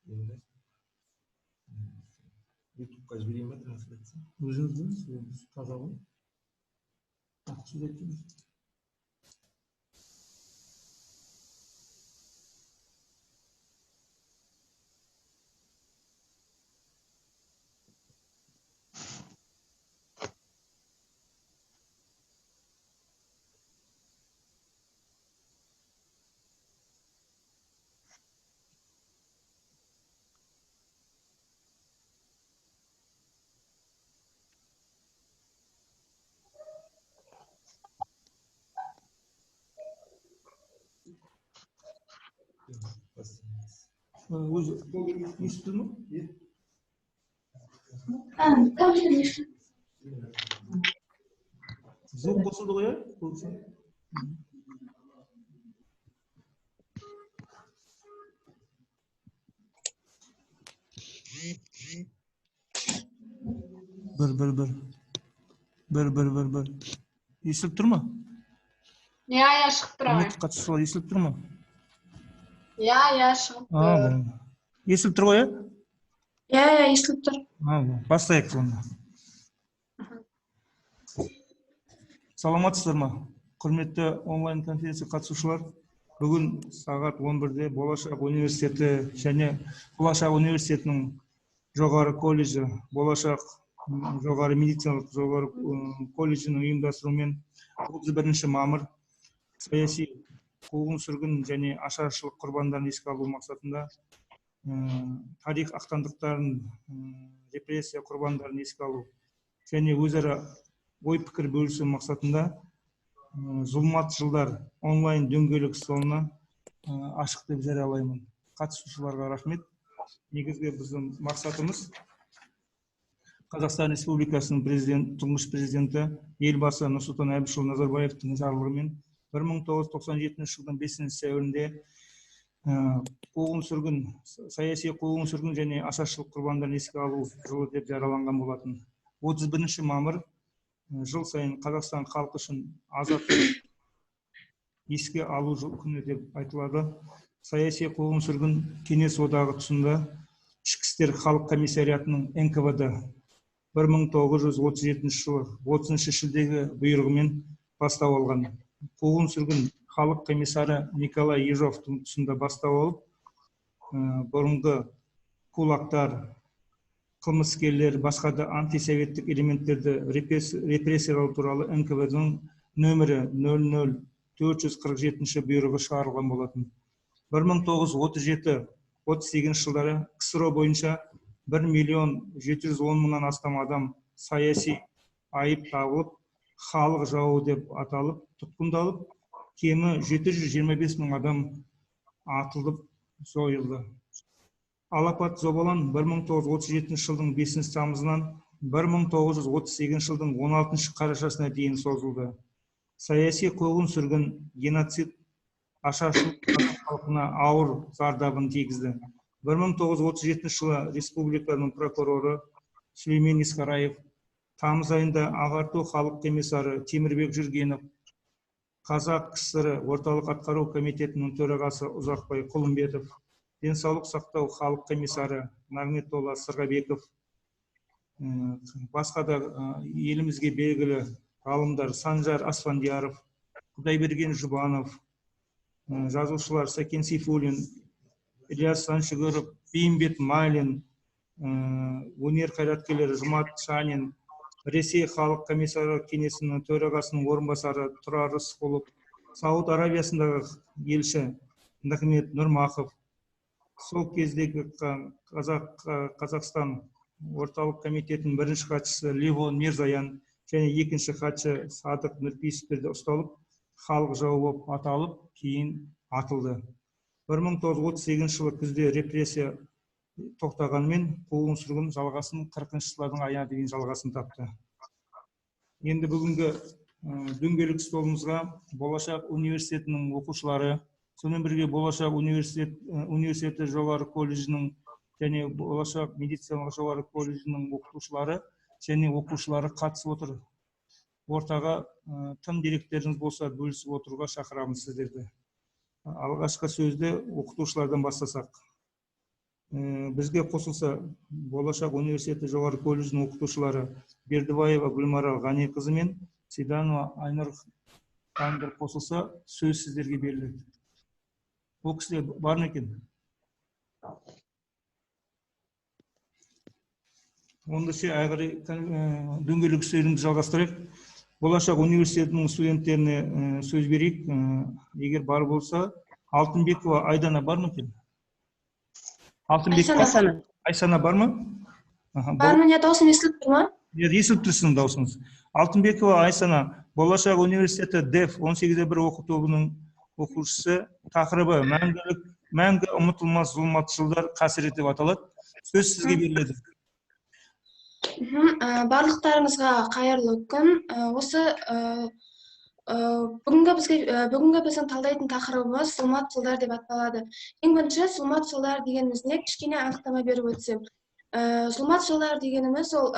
Енді ютубқа жіберейін ба трансляция? Өзіңіз таза ғой. Ақысы кетті. Өзі естіп тұр ма? Звук қосылды ғой, иә? Бір. Естіліп тұр ма? Я шығып тұр. Үміт қатысушылар естіліп тұр ма? Я шығып тұр. Естіліп тұр ғой, иә? Я естіліп тұр. Бастайық сонда. Саламатсыздар ма? Құрметті онлайн конференция қатысушылар, бүгін сағат 11-де Болашақ университеті және Болашақ университетінің жоғары колледжі, Болашақ жоғары медициналық жоғары колледжінің ұйымдастыруымен 31 мамыр саяси қуғын-сүргін және ашаршылық құрбандарын еске алу мақсатында тарих ақтаңдақтарын, репрессия құрбандарын еске алу және өзара ой-пікір бөлісу мақсатында зұлмат жылдар онлайн дөңгелек столына ашық деп жариялаймын. Қатысушыларға рахмет. Негізгі біздің мақсатымыз Қазақстан Республикасының тұңғыш президенті елбасы Нұрсұлтан Әбішұлы Назарбаевтың жарлығымен 1997 жылдың 5 сәуірінде қуғын-сүргін, саяси қуғын-сүргін және ашаршылық құрбандарын еске алу жылы деп жарияланған болатын. 31 мамыр жыл сайын Қазақстан халқы үшін азаттық еске алу күні деп айтылады. Саяси қуғын-сүргін Кеңес одағы тұсында Ішкі істер халық комиссариатының НКВД 1937 жылы 30 шілдегі бұйрығымен бастау алған. Қуғын-сүргін халық комиссары Николай Ежовтың тұсында бастау алып, бұрынғы кулактар, қылмыскерлер, басқа да антисоветтік элементтерді репрессиялау туралы НКВД-ның нөмірі 00447 бұйрығы шығарылған болатын. 1937-38 жылдары КСРО бойынша 1.710.000-нан астам адам саяси айып тағылып, халық жауы деп аталып, тұтқындалып, кемі 725.000 адам атылып, жойылды. Алапат Зобалаң 1937 жылдың 5 тамызынан 1938 жылдың 16 қарашасына дейін созылды. Саяси қуғын-сүргін, геноцид, ашаршылық халқына ауыр зардабын тигізді. 1937 жылы республиканың прокуроры Сүлеймен Исқараев, тамыз айында ағарту халық комиссары Темірбек Жүргенов, Қазақ КСР орталық атқару комитетінің төрағасы Ұзақбай Құлымбетов, денсаулық сақтау халық комиссары Нағметолла Сырғабеков, басқа да елімізге белгілі ғалымдар Санжар Асфандияров, Құдайберген Жұбанов, жазушылар Сәкен Сейфуллин, Ильяс Саншүгіров, Бейімбет Майлин, өнер қайраткерлері Жұмат Шанин, Ресей халық комиссары кеңесінің төрағасының орынбасары Тұрар Рысқұлов, Сауд Арабиясындағы елші Нығмет Нұрмақов, сол кездегі Қазақстан орталық комитетінің бірінші хатшысы Левон Мирзаян және екінші хатшы Садық Нұрпейісовтерді ұсталып, халық жауы болып аталып, кейін атылды. 1938 жылы күзде репрессия тоқтағанмен қуғын-сүргін жалғасын 40-шы жылдардың аяғына дейін жалғасын тапты. Енді бүгінгі дөңгелек столымызға Болашақ университетінің оқушылары, сонымен бірге Болашақ университеті жоғары колледжінің және Болашақ медициналық жоғары колледжінің оқытушылары және оқушылары қатысып отыр. Ортаға тың деректеріңіз болса бөлісіп отыруға шақырамыз сіздерді. алғашқы сөзді оқытушылардан бастасақ. Бізге қосылса Болашақ университеті жоғары колледжінің оқытушылары Бердібаева Гүлмарал Ғаниқызы мен Сейданова Айнұр ханымдар қосылса, сөз сіздерге беріледі. Ол кісілер бар ма екен? Онда әрі дөңгелек үстелімізді жалғастырайық. Болашақ университетінің студенттеріне сөз берейік. Егер бар болса, Алтынбекова Айдана бар ма екен? Айсана бар ма? Бар ма, не дауысым естіліп тұр ма? Естіліп тұрсың даусыңыз. Алтынбекова Айсана, Болашақ университеті ДЕФ 18-1 оқу тобының оқушысы, тақырыбы мәңгі ұмытылмас зұлматшылдар қасіреті деп аталады. Сөз сізге беріледі. Барлықтарыңызға қайырлы күн. Осы бүгінгі біздің талдайтын тақырыбымыз зұлматшылдар деп аталады. Ең бірінші зұлматшылдар дегенімізіне кішкене анықтама беріп өтсем. Зұлматшылдар дегеніміз ол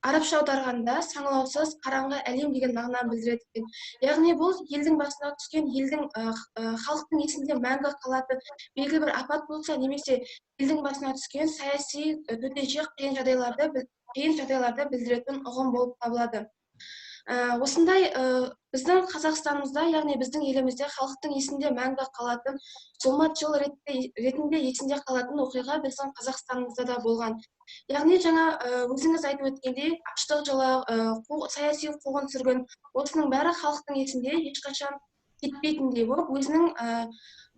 арабша аударғанда саңылаусыз қараңғы әлем деген мағынаны білдіреді. Яғни бұл елдің басына түскен, халықтың есінде мәңгі қалатын белгілі бір апат болса, немесе елдің басына түскен саяси, төтенше қиын жағдайларды білдіретін ұғым болып табылады. Осындай біздің Қазақстанымызда, яғни біздің елімізде халықтың есінде мәңгі қалатын, зұлматшыл ретінде есінде қалатын оқиға біздің Қазақстанымызда да болған. Яғни жаңа өзіңіз айтып өткендей, аштық жылы, саяси қуғын-сүргін, осының бәрі халықтың есінде ешқашан кетпейтіндей болып, өзінің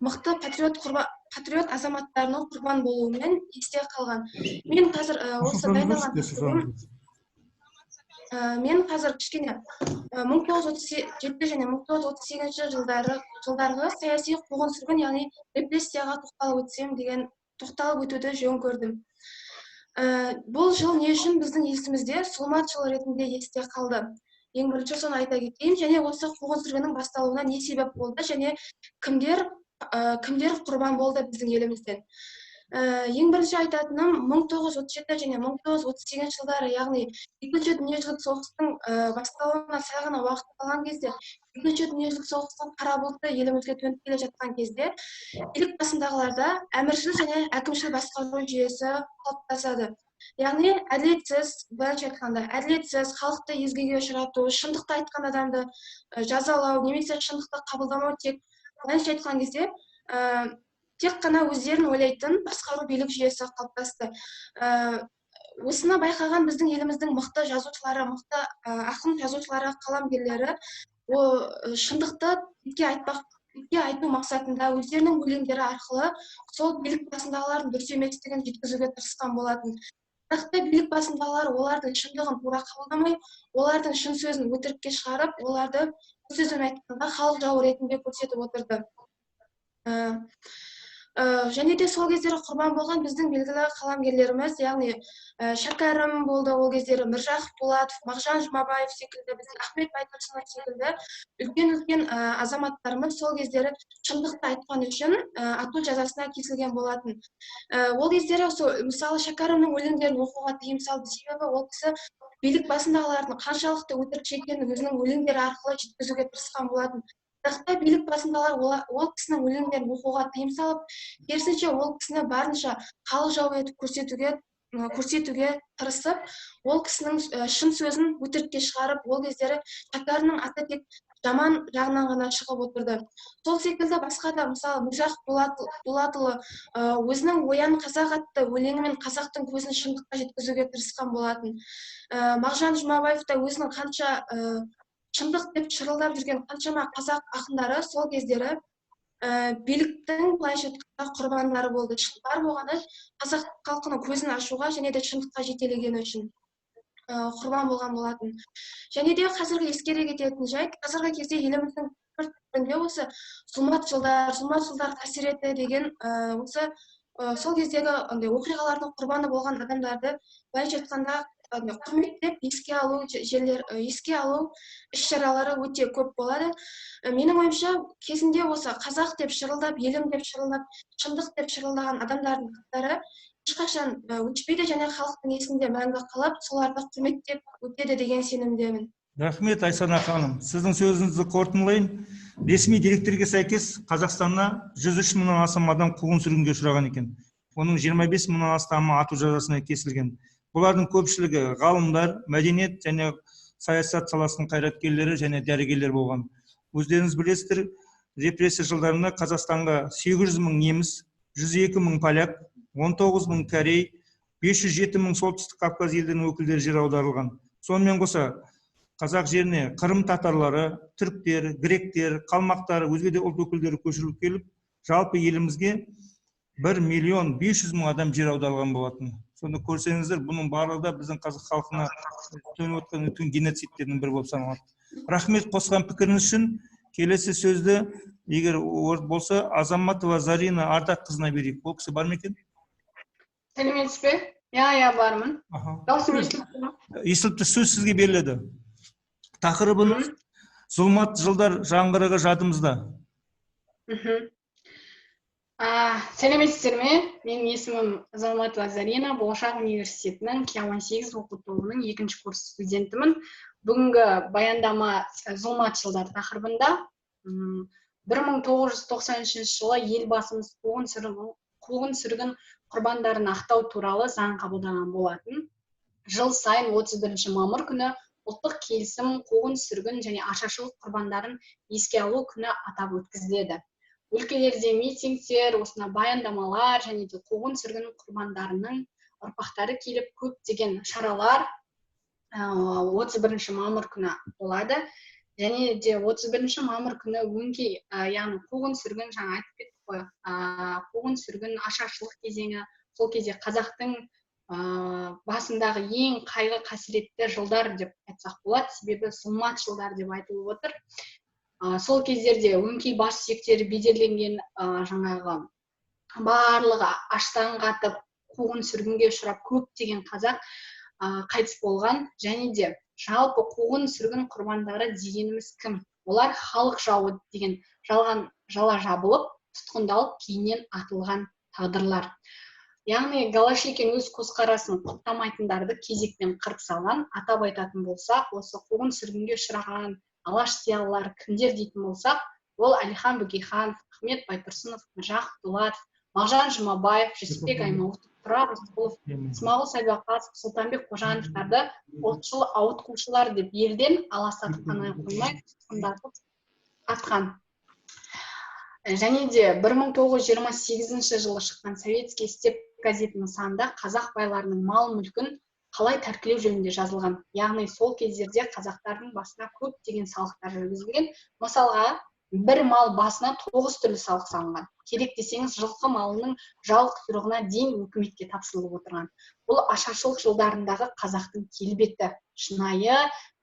мықты патриот азаматтарының құрбан болуымен есте қалған. Мен қазір осы дайындалған мен қазір кішкене 1937 және 1938 жылдарғы саяси қуғын-сүргін, яғни репрессияға тоқталып өтуді жөн көрдім. Бұл жыл не үшін біздің есімізде зұлматшыл ретінде есте қалды? Ең бірінші соны айта кетейін, және осы қуғын-сүргіннің басталуына не себеп болды, және кімдер құрбан болды біздің елімізден? Ең бірінші айтатыным 1937 және 1938 жылдары, яғни Екінші дүниежүзілік соғыстың басталуына сәл ғана уақыт қалған кезде, Екінші дүниежүзілік соғыстың қара бұлты елімізге төніп келе жатқан кезде, билік басындағыларда әміршіл және әкімшіл басқару жүйесі қалыптасады. Яғни әділетсіз, халықты езгіге ұшырату, шындықты айтқан адамды жазалау, немесе шындықты қабылдамау, тек былайша айтқан кезде тек қана өздерін ойлайтын басқару билік жүйесі қалыптасты. Осыны байқаған біздің еліміздің мықты жазушылары, мықты ақын жазушылары, қаламгерлері шындықты бетке айту мақсатында өздерінің өлеңдері арқылы сол билік басындағылардың дұрыс еместігін жеткізуге тырысқан болатын. Бірақ та билік басындағылар олардың шындығын тура қабылдамай, олардың шын сөзін өтірікке шығарып, оларды сөзін айтқанда халық жауы ретінде көрсетіп отырды. Және де сол кездері құрбан болған біздің белгілі қаламгерлеріміз, яғни Шәкәрім болды ол кездері, Міржақып Дулатов, Мағжан Жұмабаев секілді, біздің Ахмет Байтұрсынов секілді үлкен азаматтарымыз сол кездері шындықты айтқан үшін ату жазасына кесілген болатын. Ол кездері мысалы Шәкәрімнің өлеңдерін оқуға тыйым салды, себебі ол кісі билік басындағылардың қаншалықты өтірікші екенін өзінің өлеңдері арқылы жеткізуге тырысқан болатын. Бірақ билік басындағылар ол кісінің өлеңдерін оқуға тыйым салып, керісінше ол кісіні барынша халық жауы етіп көрсетуге тырысып, ол кісінің шын сөзін өтірікке шығарып, ол кездері Шәкәрімнің аты тек жаман жағынан ғана шығып отырды. Сол секілді басқа да, мысалы, Міржақып Дулатұлы өзінің Оян қазақ атты өлеңімен қазақтың көзін шындыққа жеткізуге тырысқан болатын. Мағжан Жұмабаев та өзінің қанша шындық деп шырылдап жүрген қаншама қазақ ақындары сол кездері биліктің былайша айтқанда құрбандары болды. Бар болғаны қазақ халқының көзін ашуға және де шындыққа жетелегені үшін құрбан болған болатын. Және де қазіргі ескере кететін жайт, қазіргі кезде еліміздің бір түрінде осы зұлматшылдар қасіреті деген осы сол кездегі оқиғалардың құрбаны болған адамдарды былайша айтқанда құрметтеп еске алу іс-шаралары өте көп болады. Менің ойымша, кезінде осы қазақ деп шырылдап, елім деп шырылдап, шындық деп шырылдаған адамдардың аттары ешқашан өшпейді және халықтың есінде мәңгі қалып, соларды құрметтеп өтеді деген сенімдемін. Рахмет, Айсана ханым. Сіздің сөзіңізді қорытындылайын. Ресми деректерге сәйкес Қазақстанда 103 мыңнан астам адам қуғын сүргінге ұшыраған екен. Оның 25 мыңнан астамы ату жазасына кесілген. Бұлардың көпшілігі ғалымдар, мәдениет және саясат саласының қайраткерлері және дәрігерлер болған. Өздеріңіз білесіздер, репрессия жылдарында Қазақстанға 800 мың неміс, 102 мың поляк, 19 мың корей, 507 мың солтүстік Кавказ елдерінің өкілдері жер аударылған. Сонымен қоса қазақ жеріне Қырым татарлары, түріктер, гректер, қалмақтар, өзге де ұлт өкілдері көшіріліп келіп, жалпы елімізге 1.500.000 адам жер аударылған болатын. Сонда көрсеңіздер, бұның барлығы да біздің қазақ халқына төніп отқан үлкен геноцидтердің бірі болып саналады. Рахмет қосқан пікіріңіз үшін. Келесі сөзді, егер болса, Азаматова Зарина Ардақ-қызына берейік. Ол кісі бар ма екен? Сәлеметсіз бе? Иә, бармын. Даусым естіліп ме? Естіліпті, сөз сізге беріледі. Тақырыбыңыз зұлмат жылдар жаңғырығы жадымызда. Сәлеметсіздер ме? Менің есімім Азаматова Зарина, Болашақ университетінің Q18 оқу тобының 2-ші курс студентімін. Бүгінгі баяндама зұлмат жылдар тақырыбында. 1993 жылы елбасымыз қуғын сүргін құрбандарын ақтау туралы заң қабылдаған болатын. Жыл сайын 31 мамыр күні ұлттық келісім қуғын сүргін және ашаршылық құрбандарын еске алу күні атап өткізіледі. Өлкелерде митингтер, осына баяндамалар және де қуғын сүргін құрбандарының ұрпақтары келіп көптеген шаралар 31 мамыр күні болады. Және де 31 мамыр күні өңкей, яғни қуғын сүргін, жаңа айтып кеттік қой, қуғын сүргін, ашаршылық кезеңі, сол кезде қазақтың басындағы ең қайғы қасіретті жылдар деп айтсақ болады, себебі зұлмат жылдар деп айтылып отыр. Сол кездерде өңкей бас сүйектері бедерленген, жаңағы барлығы аштан қатып, қуғын сүргінге ұшырап көптеген қазақ қайтыс болған. Және де жалпы қуғын сүргін құрбандары дегеніміз кім? Олар халық жауы деген жалған жала жабылып, тұтқындалып, кейіннен атылған тағдырлар. Яғни Голощекин өз көзқарасын құптамайтындарды кезектен қырып салған. Атап айтатын болсақ, осы қуғын сүргінге ұшыраған алаш зиялылары кімдер дейтін болсақ, ол Әлихан Бөкейханов, Ахмет Байтұрсынов, Міржақып Дулатов, Мағжан Жұмабаев, Жүсіпбек Аймауытов, Тұрар Рысқұлов, Смағұл Сәдуақасов, Сұлтанбек Қожановтарды ұлтшыл ауытқушылар деп елден аластатып қана қоймай, тұтқындатып атқан. Және де 1928 жылы шыққан Советский степ газетінің санында қазақ байларының мал мүлкін қалай тәркілеу жөнінде жазылған. Яғни сол кездерде қазақтардың басына көптеген салықтар жүргізілген. Мысалға, бір мал басына 9 түрлі салық салынған. Керек десеңіз, жылқы малының жал құйрығына дейін үкіметке тапсырылып отырған. Бұл ашаршылық жылдарындағы қазақтың келбеті, шынайы,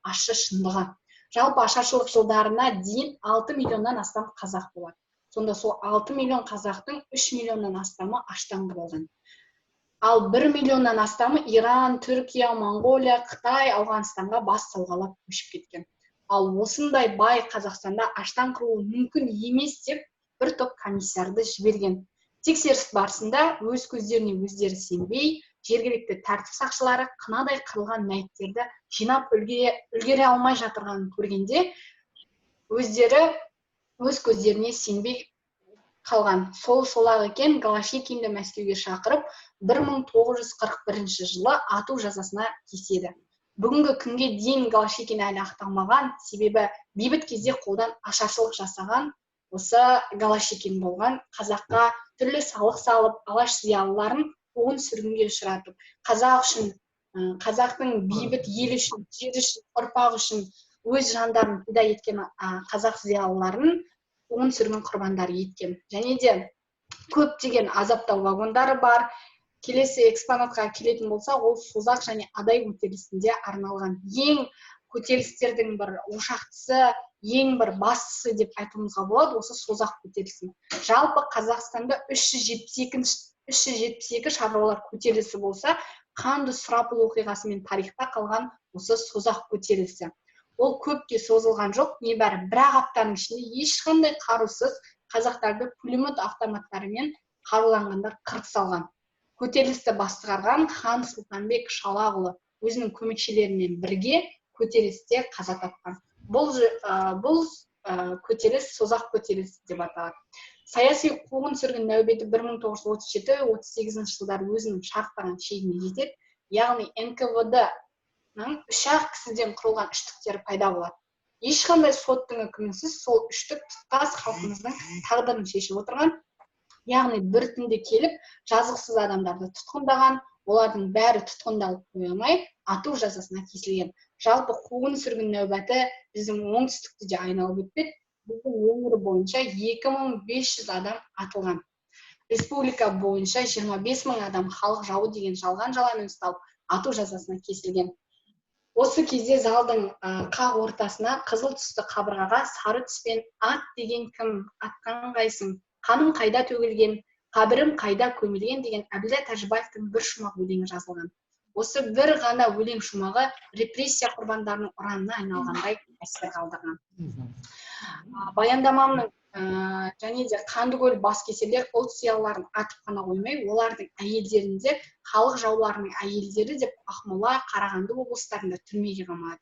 ащы шындығы. Жалпы ашаршылық жылдарына дейін 6 миллионнан астам қазақ болады. Сонда сол 6 миллион қазақтың 3 миллионнан астамы аштан қырылған. Ал 1 миллионнан астамы Иран, Түркия, Монғолия, Қытай, Ауғанстанға бас сауғалап көшіп кеткен. Ал осындай бай Қазақстанда аштан қырылу мүмкін емес деп бір топ комиссарды жіберген. Тексеріс барысында өз көздеріне өздері сенбей, жергілікті тәртіп сақшылары қынадай қырылған мәйіттерді жинап үлгере алмай жатырғанын көргенде, өздері өз көздеріне сенбей қалған. Сол-ақ екен, Голощекинді Мәскеуге шақырып, 1941 жылы ату жазасына кеседі. Бүгінгі күнге дейін Голощекин әлі ақталмаған, себебі бейбіт кезде қолдан ашаршылық жасаған осы Голощекин болған. Қазаққа түрлі салық салып, алаш зиялыларын қуғын сүргінге ұшыратып, қазақ үшін, қазақтың бейбіт ел үшін, жер үшін, ұрпақ үшін өз жандарын пида еткен қазақ зиялыларын қуғын сүргін құрбандары еткен. Және де көптеген азаптау вагондары бар. Келесі экспонатқа келетін болса, ол Созақ және Адай көтерілісінде арналған. Ең көтерілістердің бір ошақтысы, ең бір бастысы деп айтуымызға болады, осы Созақ көтерілісі. Жалпы Қазақстанда 372 шаруалар көтерілісі болса, қанды сұрапыл оқиғасымен тарихта қалған осы Созақ көтерілісі. Ол көпке созылған жоқ, небәрі бір-ақ аптаның ішінде ешқандай қарусыз қазақтарды пулемет автоматтарымен қаруланғандар қырып салған. Көтерілісті басқарған хан Сұлтанбек Шалағұлы өзінің көмекшілерімен бірге көтерілісте қаза тапқан. Бұл көтеріліс созақ көтерілісі деп аталады. Саяси қуғын сүргін нәубеті 1937-38 жылдары өзінің шарықтаған шегіне жетеді. Яғни НКВД-ның 3-ақ кісіден құрылған үштіктері пайда болады. Ешқандай соттың үкімінсіз сол үштік тұтас халқымыздың тағдырын шешіп отырған. Яғни бір түнде келіп жазықсыз адамдарды тұтқындаған, олардың бәрі тұтқындалып қойылмай ату жазасына кесілген. Жалпы қуғын сүргін нәубеті біздің оңтүстікті де айналып өтпеді. Біздің өңір бойынша 2500 адам атылған. Республика бойынша 25.000 адам халық жауы деген жалған жаламен ұсталып, ату жазасына кесілген. Осы кезде залдың қақ ортасына қызыл түсті қабырғаға сары түспен ат деген кім, атқан қайсың, қаным қайда төгілген, қабірім қайда көмілген деген Әбілда Тәжібаевтың бір шумақ өлеңі жазылған. Осы бір ғана өлең шумағы репрессия құрбандарының ұранына айналғандай әсер қалдырған. Баяндамамның және де Қандыкөл баскесерлер ұлт зиялыларын атып қана қоймай, олардың әйелдерінде халық жауларының әйелдері деп Ақмола, Қарағанды облыстарында түрмеге қамалады.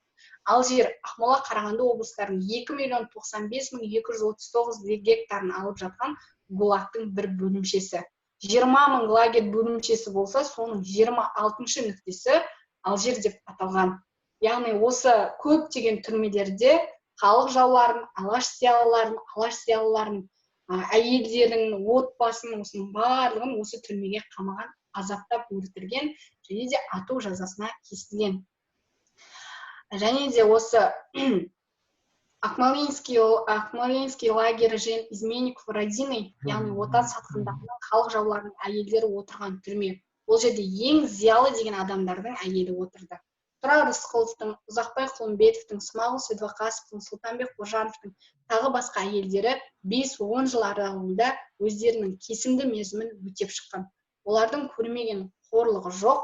Алжир, Ақмола, Қарағанды облыстарының 2.095.239 гектарын алып жатқан ГУЛАГтың бір бөлімшесі. 20.000 лагерь бөлімшесі болса, соның 26-шы нүктесі Алжир деп аталған. Яғни осы көптеген түрмелерде халық жауларын, алаш зиялыларын, әйелдерін, отбасын, осының барлығын осы түрмеге қамаған, азаптап өлтірген және де ату жазасына кесілген. Және де осы Акмолинский лагері және изменников родины, яғни отан сатқындарының халық жауларының әйелдері отырған түрме. Ол жерде ең зиялы деген адамдардың әйелі отырды. Тұрар Рысқұловтың, Ұзақбай Құлымбетовтің, Смағұл Сәдуақасовтың, Сұлтанбек Қожановтың тағы басқа әйелдері 5-10 жыл аралығында өздерінің кесімді мерзімін өтеп шыққан. Олардың көрмеген қорлығы жоқ.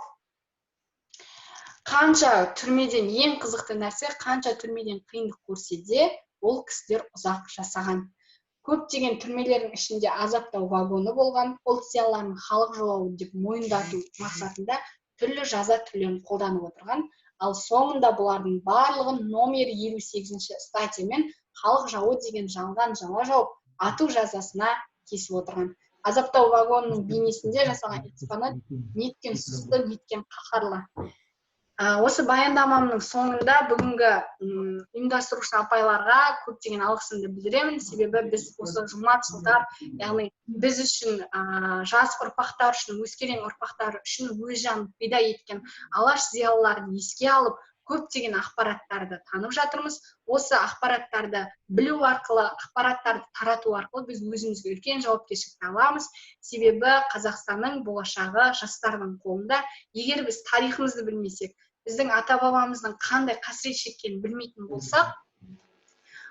Қанша түрмеден ең қызықты нәрсе, қанша түрмеден қиындық көрсе де, ол кісілер ұзақ жасаған. Көптеген түрмелердің ішінде азаптау вагоны болған, ұлт зиялыларының халық жауы деп мойындату мақсатында түрлі жаза түрлерін қолданып отырған. Ал соңында бұлардың барлығын номер 58-ші статьямен халық жауы деген жалған жала жауып, ату жазасына кесіп отырған. Азаптау вагонының бейнесінде жасалған экспонат неткен сұсты, неткен қаһарлы. Осы баяндамамның соңында бүгінгі ұйымдастырушы апайларға көптеген алғысымды білдіремін. Себебі біз осы жұмат жылдар, яғни біз үшін, жас ұрпақтар үшін, өскелең ұрпақтар үшін өз жанын пида еткен алаш зиялыларын еске алып, көптеген ақпараттарды танып жатырмыз. Осы ақпараттарды білу арқылы, ақпараттарды тарату арқылы біз өзімізге үлкен жауапкершілікті аламыз. Себебі Қазақстанның болашағы жастардың қолында. Егер біз тарихымызды білмесек, біздің ата-бабамыздың қандай қасірет шеккенін білмейтін болсақ,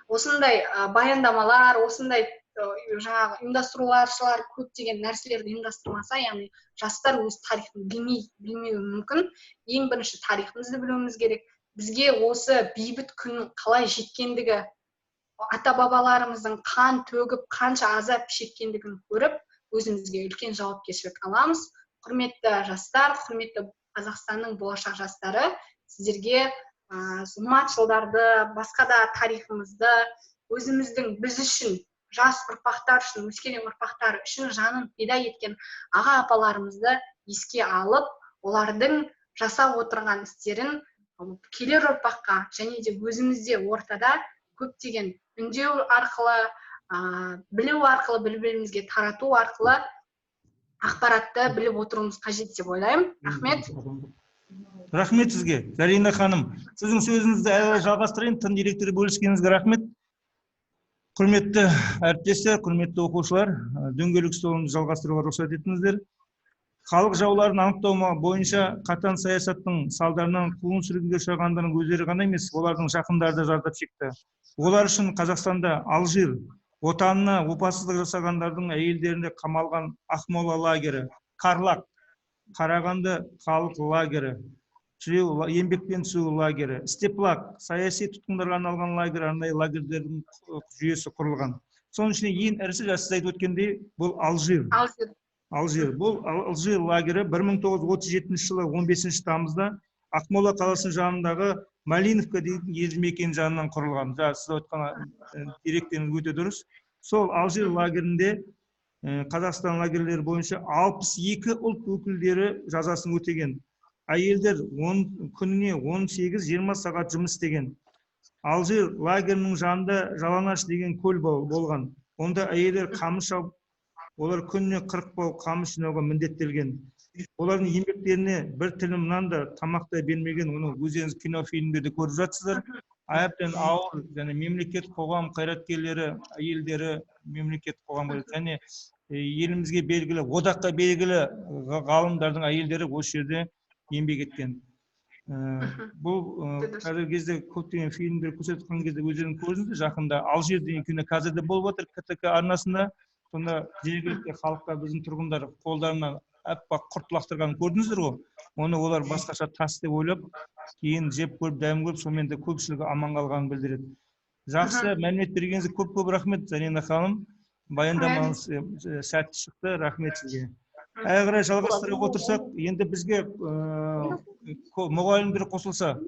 осындай баяндамалар, осындай жаңағы ұйымдастырушылар көптеген нәрселерді ұйымдастырмаса, яғни жастар өз тарихын білмеуі мүмкін. Ең бірінші тарихымызды білуіміз керек. Бізге осы бейбіт күннің қалай жеткендігі, ата-бабаларымыздың қан төгіп, қанша азап шеккендігін көріп, өзімізге үлкен жауапкершілік аламыз. Құрметті жастар, құрметті Қазақстанның болашақ жастары, сіздерге зұлмат жылдарды, басқа да тарихымызды, өзіміздің біз үшін, жас ұрпақтар үшін, өскелең ұрпақтар үшін жанын пида еткен аға апаларымызды еске алып, олардың жасап отырған істерін келер ұрпаққа және де өзімізде ортада көптеген үндеу арқылы, білу арқылы, бір-бірімізге тарату арқылы ақпаратты біліп отыруымыз қажет деп ойлаймын. Рахмет. Рахмет сізге, Зарина ханым. Сіздің сөзіңізді әлі жалғастырайын, тың директоры бөліскеніңізге рахмет. Құрметті әріптестер, құрметті оқушылар, дөңгелек столымызды жалғастыруға рұқсат етіңіздер. Халық жауларын анықтау бойынша қатаң саясаттың салдарынан қуғын сүргінге ұшырағандардың өздері ғана емес, олардың жақындары да зардап шекті. Олар үшін Қазақстанда Алжир, отанына опасыздық жасағандардың әйелдерінде қамалған Ақмола лагері, Қарлақ, Қарағанды халық лагері, еңбекпен түсу лагері, Степлак, саяси тұтқындарға арналған лагері, арнайы лагерьдердің жүйесі құрылған. Соның ішінде ең ірісі сіз айтып өткендей, бұл Алжир. Бұл Алжир лагері 1937 жылы 15 тамызда Ақмола қаласының жанындағы Малиновка дейтін елді мекен жанынан құрылған. Жаңа сіз айтқан деректен өте дұрыс. Сол Алжир лагерінде Қазақстан лагерлері бойынша 62 ұлт өкілдері жазасын өтеген. Әйелдер күніне 18-20 сағат жұмыс істеген. Алжир лагерінің жанында Жалаңаш деген көл болған. Онда әйелдер қамыс шауып, олар күніне 40 бау қамыс жинауға міндеттелген. Олардың еңбектеріне бір тілім нан да тамақ та бермеген. Оны өздеріңіз кинофильмдерде көріп жатсыздар. Әбден ауыр және мемлекет қоғам қайраткерлері, әйелдері мемлекет қоғам және елімізге белгілі, одаққа белгілі ғалымдардың әйелдері осы жерде еңбек еткен. Бұл қазіргі кезде көптеген фильмдер көрсеткен кезде өздерің көрдіңіздер. Жақында Алжир деген кино қазірде болып жатыр КТК арнасында. Сонда жергілікті халыққа біздің тұрғындар қолдарына аппақ құрт лақтырғанын көрдіңіздер ғой. Оны олар басқаша тас деп ойлап, кейін жеп көріп, дәм көріп, сонымен де көпшілігі аман қалғанын білдіреді. Жақсы мәлімет бергеніңізге көп рахмет, Зарина ханым. Баяндамаңыз сәтті шықты, рахмет сізге. Әрі қарай жалғастырып отырсақ, енді бізге мұғалімдер қосылса,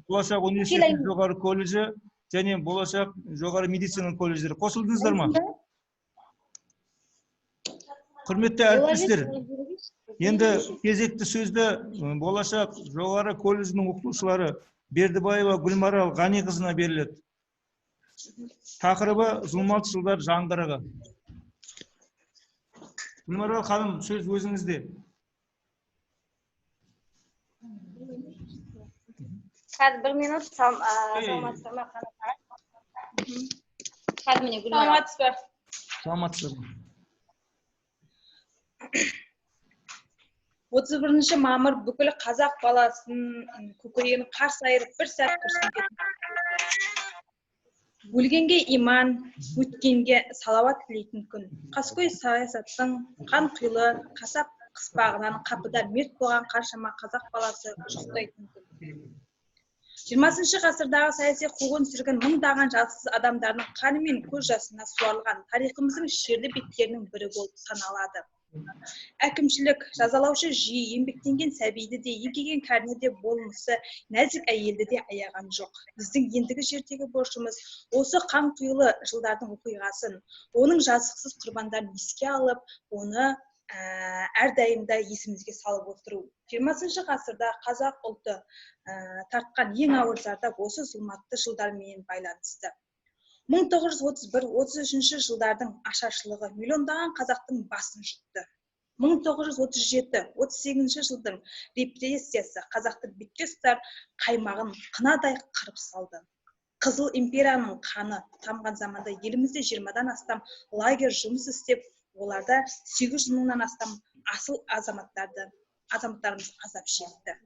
болашақ университет жоғары колледжі және болашақ жоғары медицина колледждері қосылдыңыздар ма? Құрметті әріптестер, енді кезекті сөзді болашақ жоғары колледжінің оқытушылары Бердібаева Гүлмарал Ғаниқызына беріледі. Тақырыбы зұлмат жылдар жаңғырығы. Гүлмарал ханым, сөз өзіңізде. Қазір 1 минут саламатсыздар ма? Қазір міне Гүлмарал. Саламатсыздар. 31 мамыр бүкіл қазақ баласын көкірегін қарс айырып бір сәт күрсінген. Өлгенге иман, өткенге салауат тілейтін күн. Қаскөй саясаттың қан құйлы қасап қыспағынан қапыда мерт болған қаншама қазақ баласы жұқтайтын күн. 20 ғасырдағы саяси қуғын-сүргін мыңдаған жазықсыз адамдардың қаны мен көз жасына суарылған тарихымыздың шерлі беттерінің бірі болып саналады. Әкімшілік, жазалаушы жиі еңбектенген сәбиді де, еңкейген кәріні де, болмысы нәзік әйелді де аяған жоқ. Біздің ендігі жердегі борышымыз осы қан құйлы жылдардың оқиғасын, оның жазықсыз құрбандарын еске алып, оны әрдайымда есімізге салып отыру. 20 ғасырда қазақ ұлты тартқан ең ауыр зардап осы зұлматты жылдармен байланысты. 1931-33 жылдардың ашаршылығы миллиондаған қазақтың басын жұтты. 1937-38 жылдың репрессиясы қазақты бетке ұстар қаймағын қынадай қырып салды. Қызыл империяның қаны тамған заманда елімізде 20-дан астам лагер жұмыс істеп, оларда 800 мыңнан астам асыл азаматтарымыз азап шекті.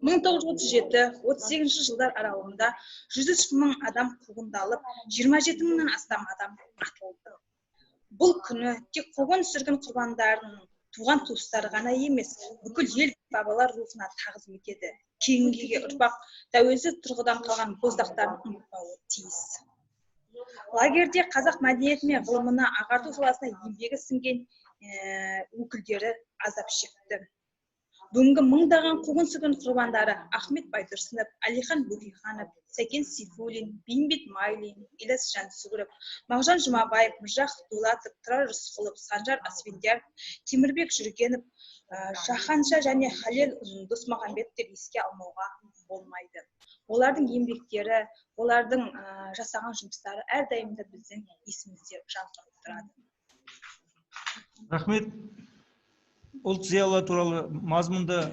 1937-38 жылдар аралығында 103 мың адам қуғындалып, 27 мыңнан астам адам атылды. Бұл күні тек қуғын-сүргін құрбандарының туған туыстары ғана емес, бүкіл ел бабалар рухына тағзым етеді. Кейінгіге ұрпақ тәуелсіз тұрғыдан қалған боздақтарын ұмытпауы тиіс. Лагерде қазақ мәдениеті мен ғылымына ағарту саласына еңбегі сіңген өкілдері азап шекті. Бүгінгі мыңдаған қуғын-сүргін құрбандары Ахмет Байтұрсынов, Әлихан Бөкейханов, Сәкен Сейфуллин, Бейімбет Майлин, Ілияс Жансүгіров, Мағжан Жұмабаев, Міржақып Дулатов, Тұрар Рысқұлов, Санжар Асфендияров, Темірбек Жүргенов, Жаһанша және Халел Досмағамбеттер еске алмауға болмайды. Олардың еңбектері, олардың жасаған жұмыстары әрдайымда біздің есімізде жаңғырып тұрады. Рахмет. Ұлт зиялылар туралы мазмұнды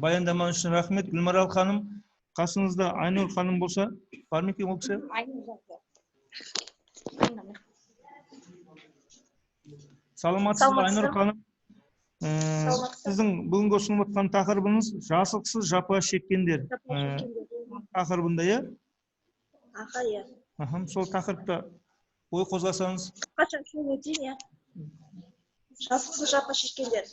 баяндама үшін рахмет. Гүлмарал ханым, қасыңызда Айнұр ханым болса, бар ма екен ол кісі? Саламатсыз ба Айнұр ханым? Сіздің бүгінгі ұсынып отқан тақырыбыңыз жасықсыз жапа шеккендер тақырыбында, иә? Аха, иә. Сол тақырыпта ой қозғасаңыз. Қашан өтейін, иә? Жасықсыз жапа шеккендер.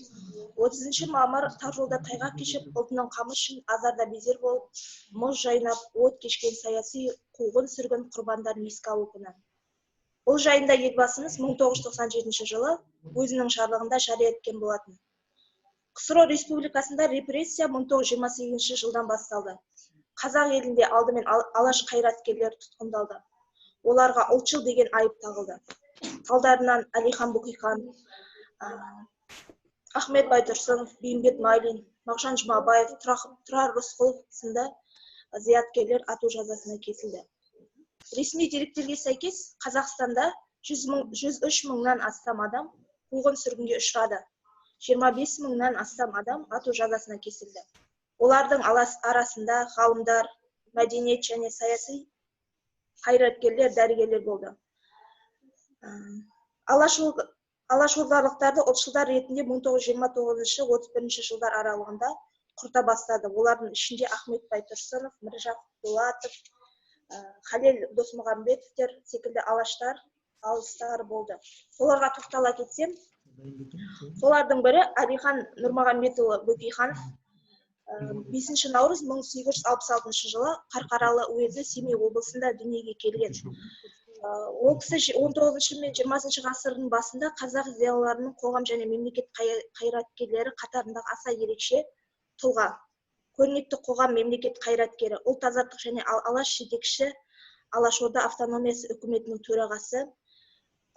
30 мамыр тар жолда тайғақ кешіп, ұлтының қамы үшін азарда безер болып, мұз жайнап, от кешкен саяси қуғын-сүргін құрбандарын еске алу күні. Бұл жайында елбасымыз 1997 жылы өзінің жарлығында жария еткен болатын. КСР Республикасында репрессия 1928 жылдан басталды. қазақ елінде алдымен алаш қайраткерлері тұтқындалды. Оларға ұлтшыл деген айып тағылды. Салдарынан Әлихан Бөкейханов, Ахмет Байтұрсынов, Бейімбет Майлин, Мағжан Жұмабаев, Тұрар Рысқұлов сынды зияткерлер ату жазасына кесілді. Ресми деректерге сәйкес, Қазақстанда 103 мыңнан астам адам қуғын сүргінге ұшырады. 25 мыңнан астам адам ату жазасына кесілді. Олардың арасында ғалымдар, мәдениет және саяси қайраткерлер, дәрігерлер болды. Алашордалықтарды ұлтшылдар ретінде 1929-31 жылдар аралығында құрта бастады. Олардың ішінде Ахмет Байтұрсынов, Міржақып Дулатов, Халел Досмұғамбетовтер секілді алыштар болды. Соларға тоқтала кетсем, солардың бірі Әлихан Нұрмағамбетұлы Бөкейханов 5 наурыз 1866 жылы Қарқаралы уезі Семей облысында дүниеге келген. Ол кісі 19 мен 20 ғасырдың басында қазақ зиялыларының қоғам және мемлекет қайраткерлері қатарындағы аса ерекше тұлға. Көрнекті қоғам мемлекет қайраткері, ұлт азаттық және алаш жетекші, Алашорда автономиясы үкіметінің төрағасы,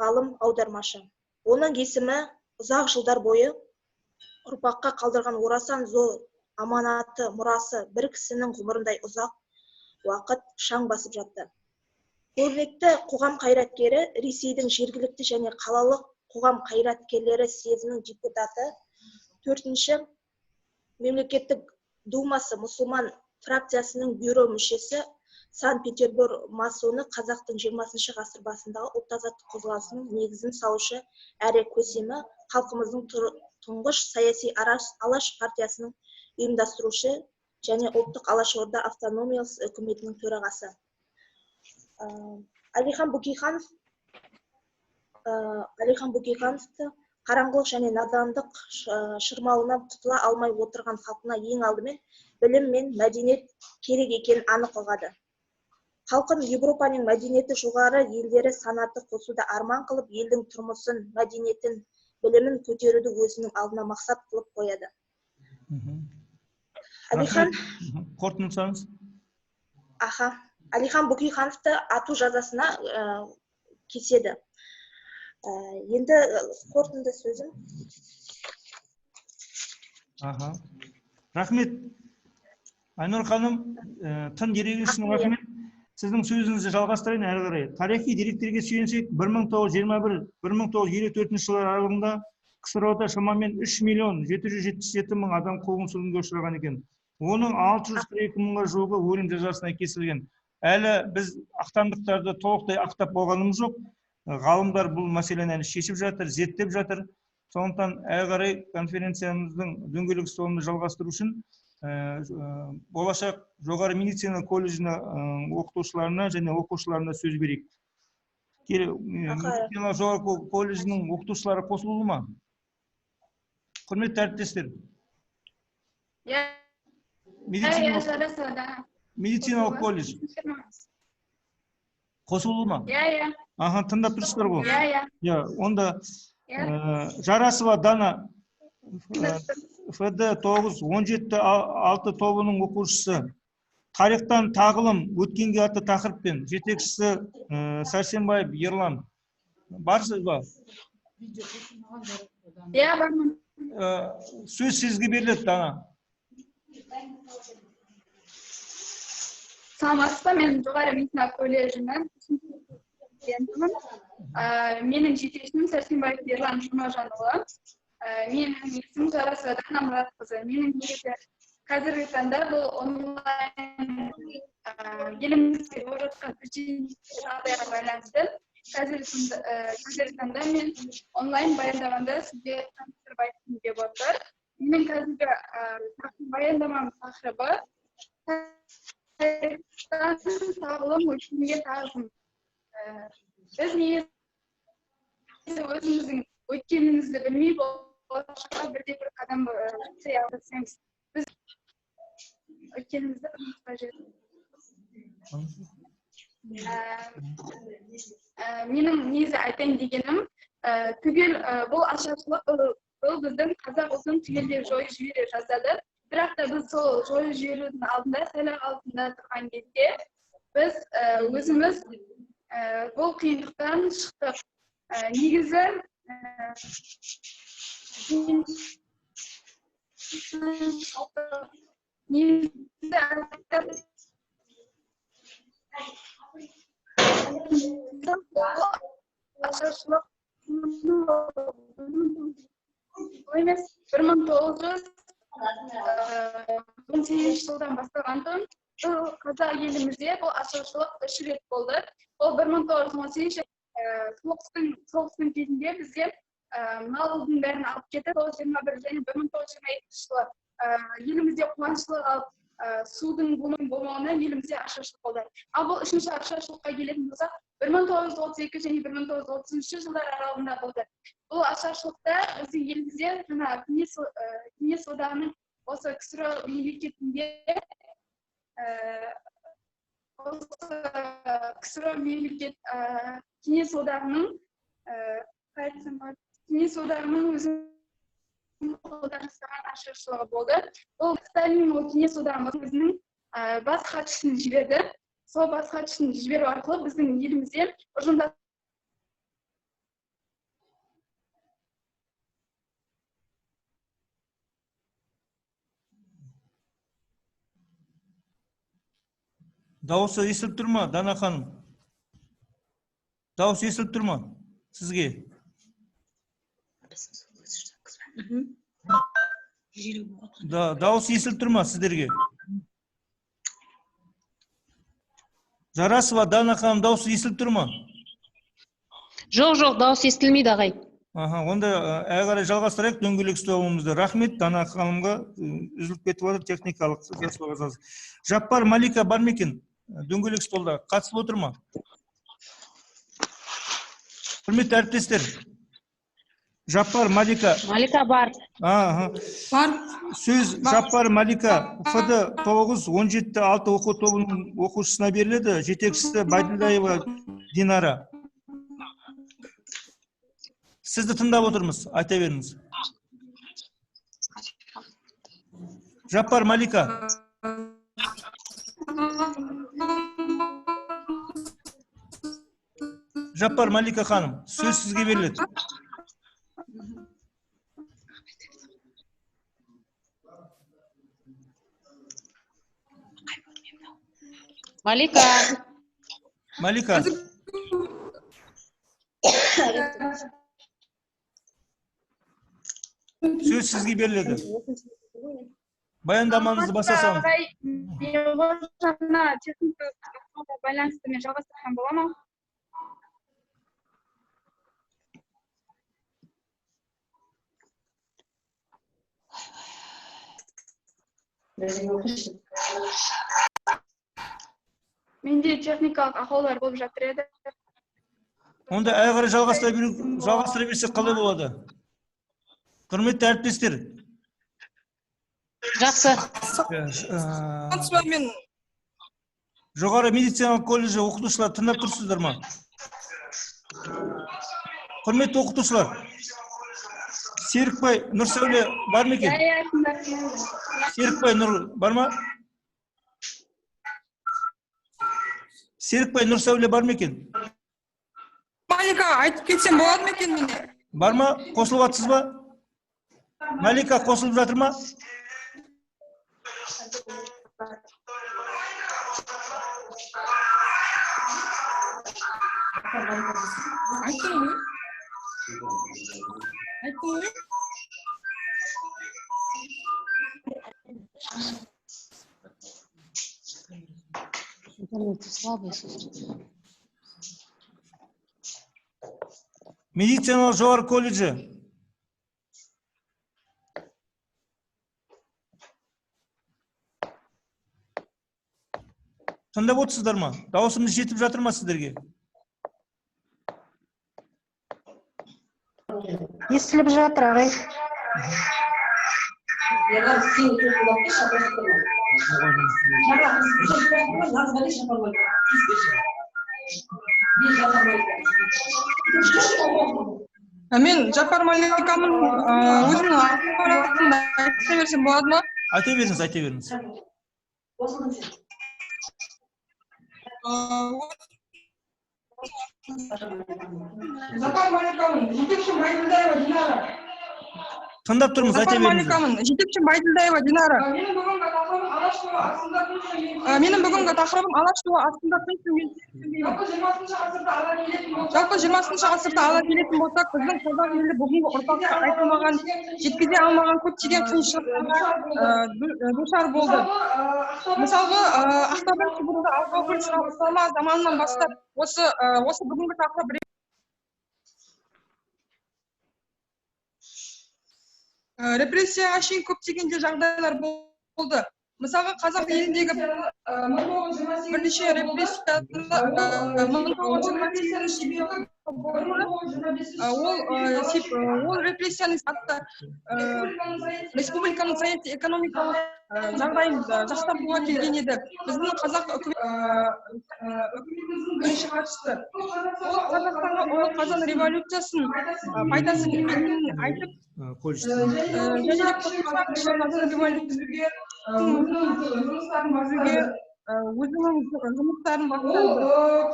ғалым, аудармашы. Оның есімі ұзақ жылдар бойы ұрпаққа қалдырған орасан зор аманаты, мұрасы бір кісінің ғұмырындай ұзақ уақыт шаң басып жатты. Көрнекті қоғам қайраткері, Ресейдің жергілікті және қалалық қоғам қайраткерлері съезінің депутаты, 4-ші мемлекеттік думасы мұсылман фракциясының бюро мүшесі, Санкт-Петербург масоны, қазақтың 20 ғасыр басындағы ұлт азаттық қозғалысының негізін салушы әрі көсемі, халқымыздың тұңғыш саяси алаш партиясының ұйымдастырушы және ұлттық Алашорда автономиясы үкіметінің төрағасы. Әлихан Бөкейхановты қараңғылық және надандық шырмауынан құтыла алмай отырған халқына ең алдымен білім мен мәдениет керек екенін анық ұғады. Халқын Европаның мәдениеті жоғары елдері санаты қосуды арман қылып, елдің тұрмысын, мәдениетін, білімін көтеруді өзінің алдына мақсат қылып қояды. Қорытындысаңыз? Әлихан Бөкейхановты ату жазасына кеседі. Енді қорытынды сөзім. Рахмет. Айнұр ханым, тың дерегі үшін рахмет. Сіздің сөзіңізді жалғастырайын әрі қарай. Тарихи деректерге сүйенсек, 1921-1954 жылдар аралығында КСРО-да шамамен 3.777.000 адам қуғын сүргінге ұшыраған екен. Оның 642 мыңға жуығы өлім жазасына кесілген. Әлі біз ақтаңдықтарды толықтай ақтап болғанымыз жоқ. Ғалымдар бұл мәселені әлі шешіп жатыр, зерттеп жатыр. Сондықтан әрі қарай конференциямыздың дөңгелек столын жалғастыру үшін болашақ жоғары медицина колледжінің оқытушыларына және оқушыларына сөз берейік. Медицина жоғары колледжінің оқытушылары қосылды ма? Құрметті әріптестер. Медициналық колледж қосылды ма? Тыңдап тұрсыздар ғой? Онда Жарасова Дана ФД 9-17-6 тобының оқушысы, тарихтан тағылым өткенге атты тақырыппен, жетекшісі Сәрсенбаев Ерлан. Барсыз ба? Бармын. Сөз сізге беріледі, Дана. Саламатсыз ба, мен жоғары медицина колледжінің студентімін. Менің жетекшім Сәрсенбаев Ерлан Жұмажанұлы. Менің есімім Жарасова Дана Мұратқызы. Менің негізі қазіргі таңда бұл онлайн елімізде болып жатқан төтенше жағдайға байланысты қазіргі таңда мен онлайн баяндамада сізге таныстырып айтқым келіп отыр. Менің қазіргі баяндамам тақырыбы тарихтан тағылым өткенге тағзым. Біз негізі өзіміздің өткенімізді білмей болашаққа бірде-бір қадам жасай алмаймыз. Біз өткенімізді білмеуіміз қажет. Менің негізі айтайын дегенім, түгел бұл ашаршылық, бұл біздің қазақ ұлтын түгелдей жойып жібере жаздады. бірақ та біз сол жойып жіберудің алдында, сайлау алдында тұрған кезде біз өзіміз бұл қиындықтан шықтық. Негізі ашаршылық 1918 жылдан басталғандықтан қазақ елімізде бұл ашаршылық 3 рет болды. Ол 1918 соғыстың кезінде бізге малдың бәрін алып кетіп, 1921 және 1922 жылы елімізде қуаңшылық алып, судың болмауына елімізде ашаршылық болды. Ал бұл үшінші ашаршылыққа келетін болсақ, 1932 және 1933 жылдар аралығында болды. Бұл ашаршылықта біздің елімізде жаңа кеңес одағының осы КСР мемлекетінде кеңес одағының өзінің қолданыстаған ашаршылығы болды. Ол Сталин ол кеңес одағының өзінің бас хатшысын жіберді. Сол бас хатшысын жіберу арқылы біздің елімізде ұжымдастырылған Дауысы естіліп тұр ма, Дана ханым? Дауысы естіліп тұр ма сізге? Дауысы естіліп тұр ма сіздерге? Жарасова, Дана ханым, дауысы естіліп тұр ма? Жоқ, дауыс естілмейді, ағай. Онда әрі жалғастырайық дөңгелек үстелімізді. Рахмет, Дана ханымға үзіліп кетіп отыр техникалық. Жаппар Малика бар ма екен? Дөңгелек столда қатысып отыр ма? Құрметті әріптестер. Жаппар Малика. Малика бар. Бар. Сөз Жаппар Малика ФД 9-17-6 оқу тобының оқушысына беріледі. Жетекшісі Байділдаева Динара. Сізді тыңдап отырмыз, айта беріңіз. Жаппар Малика. Жаппар Малика ханым, сөз сізге беріледі. Малика. Сөз сізге беріледі. Баяндамаңызды басасаңыз. жаңа техникалық байланысты мен жалғастырсам бола ма? Менде техникалық ақаулар болып жатыр еді. Онда әрі жалғастыра берсек қалай болады? Құрметті әріптестер. Жақсы. Жоғары медициналық колледжі оқытушылар тыңдап тұрсыздар ма? Құрметті оқытушылар. Серікбай Нұрсәуле бар ма екен? Серікбай Нұр бар ма? Серікбай Нұрсәуле бар ма екен? Малика, айтып кетсем болады ма екен менде? Бар ма? Қосылып атсыз ба? Малика қосылып жатыр ма? Айттың ғой. Медициналық жоғары колледжі. Тыңдап отырсыздар ма? Дауысымыз жетіп жатыр ма сіздерге? Естіліп жатыр, ағай. Мен Жаппар Маликаның өзінің ақпаратында айта берсем болады ма? Айта беріңіз. Запар Маликамын, жетекші Байділдаева Динара. Тыңдап тұрмыз, айта Запар беріңіз. Маликамын, жетекші Байділдаева Динара. Менің бүгінгі тақырыбым Алаш туы астында жалпы 20 ғасырда ала келетін болсақ, біздің қазақ елі бүгінгі ұрпаққа айтылмаған, жеткізе алмаған көптеген қиыншылықтарға душар болды. Мысалға, Ақтаудың түбінде алқакөл салма заманынан бастап осы бүгінгі тақырып репрессияға шейін көптеген жағдайлар болды. Мысалға, қазақ еліндегі бірнеше ол репрессияның республиканың саяси экономикалық жағдайын жақсартуға келген еді. Біздің қазақ үкіметіміздің бірінші хатшысы ол Қазақстанға ұлы қазан революциясын пайдасы келмейтінін айтып, және де өзінің жұмыстарын бастады.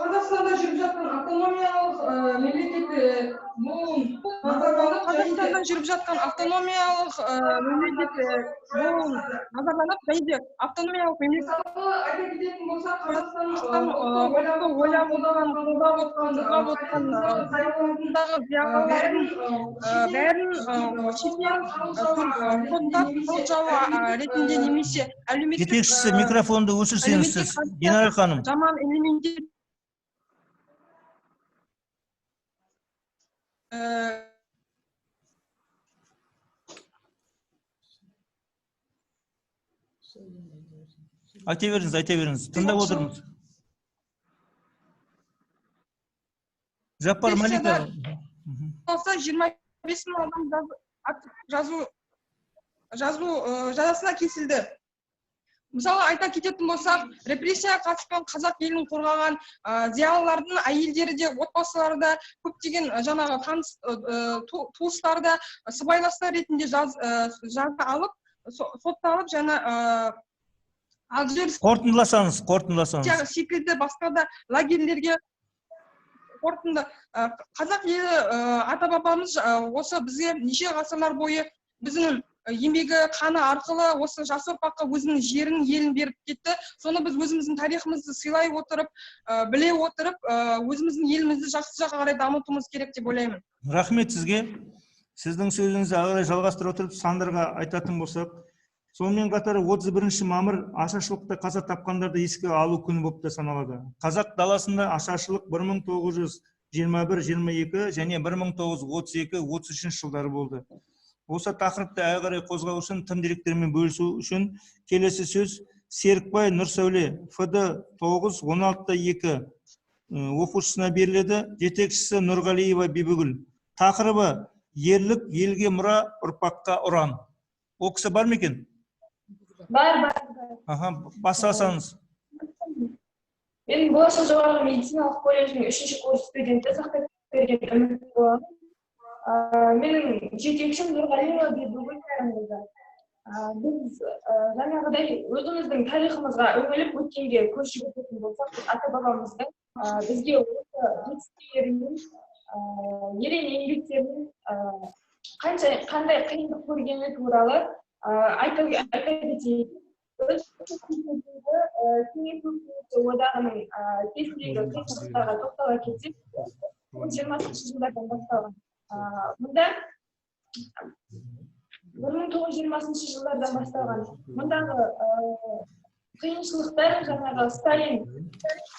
Қазақстанда жүріп жатқан автономиялық мемлекетті болуын назарланып, және де автономиялық мемлекет айта кететін болса, Қазақстан ойлап отқан саясатындағы зиялылардың бәрін шетінен соттап, сот жауы ретінде немесе әлеуметтік Жетекшісі микрофонды өшірсеңіз сіз, Динара ханым. Жаман элементтер Айта беріңіз. Тыңдап отырмыз. Жаппар Малика. 25 мың адам жазу жазасына кесілді. Мысалы, айта кететін болсақ, репрессияға қатысқан қазақ елін қорғаған зиялылардың әйелдері де, отбасылары да, көптеген жаңағы туыстары да сыбайластар ретінде жаза алып, сотталып, жаңа Қорытындыласаңыз. секілді басқа да лагерлерге қорытынды. Қазақ елі ата-бабамыз осы бізге неше ғасырлар бойы біздің еңбегі қаны арқылы осы жас ұрпаққа өзінің жерін, елін беріп кетті. Соны біз өзіміздің тарихымызды сыйлай отырып, біле отырып, өзіміздің елімізді жақсы жаққа қарай дамытуымыз керек деп ойлаймын. Рахмет сізге. Сіздің сөзіңізді ары жалғастыра отырып сандарға айтатын болсақ, сонымен қатар 31 мамыр ашаршылықта қаза тапқандарды еске алу күні болып та саналады. Қазақ даласында ашаршылық 1921-22 және 1932-33 жылдары болды. Осы тақырыпты ары қарай қозғау үшін, тың деректермен бөлісу үшін келесі сөз Серікбай Нұрсәуле, ФД 9-16-2 оқушысына беріледі. Жетекшісі Нұрғалиева Бибігүл. Тақырыбы ерлік елге мұра, ұрпаққа ұран. Ол кісі бар ма екен? Бар. Бастасаңыз. Мен болашақ жоғарғы медициналық колледжінің 3-ші курс студенті Сақтықберген Үміт боламын. Менің жетекшім Нұрғалиева Бибігүл Кәрімқызы. Біз жаңағыдай өзіміздің тарихымызға үңіліп өткенге көз жүгіртетін болсақ, ата-бабамыздың бізге осы жетістіктерінің, ерен еңбектерінің қандай қиындық көргені туралы айта кетейік. Біз Кеңес одағының кезіндегі қиындықтарға тоқтала кетсек, 20-шы жылдардан басталған. Мұнда 1920 жылдардан басталған. Мұндағы қиыншылықтар жаңағы Сталин